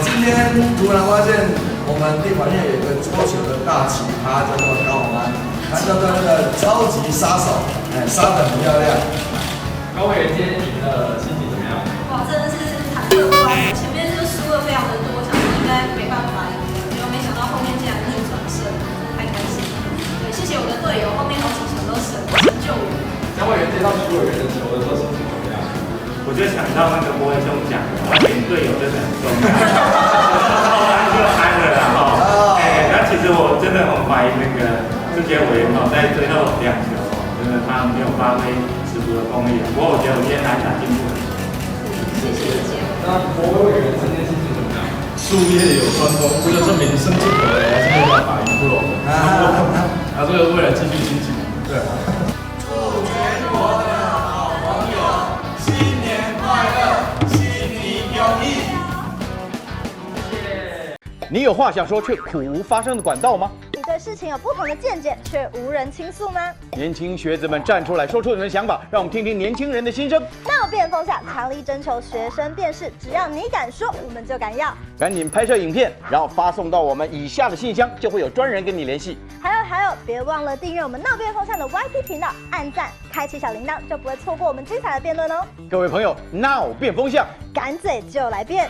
今天突然发现我们地板业有一个桌球的大奇葩，叫做高宏安，他叫做那个超级杀手，杀得很漂亮。高委员，今天你的心情怎么样？哇，真的是忐忑不安。前面就输了非常的多，想说应该没办法赢了，结果没想到后面竟然逆转胜，太开心了。对，谢谢我的队友，后面好几球都神救援。江委员接到徐委员的球的时候心情怎么样？我就想到那个波威兄讲的，选队友真的很重要。后来就安了啦哈。那其实我真的很怀疑那个这些委员在最后2球，真的他没有发挥十足的功力。不过我觉得我今天来打进步了。谢谢谢谢。那博威委员今天心情怎么样？术业有专攻，这个证明生进口的还是没有办法赢不拢的。这个为了继续精进，对。祝全国的好朋友新年快乐，新年有益。你有话想说却苦无发声的管道吗？你对事情有不同的见解，却无人倾诉吗？年轻学子们站出来，说出你们的想法，让我们听听年轻人的心声。闹辩风下，强力征求学生辨识，只要你敢说，我们就敢要。赶紧拍摄影片，然后发送到我们以下的信箱，就会有专人跟你联系。还有，别忘了订阅我们闹辩风向的 YT 频道，按赞，开启小铃铛，就不会错过我们精彩的辩论哦。各位朋友，闹辩风向，敢嘴就来辩。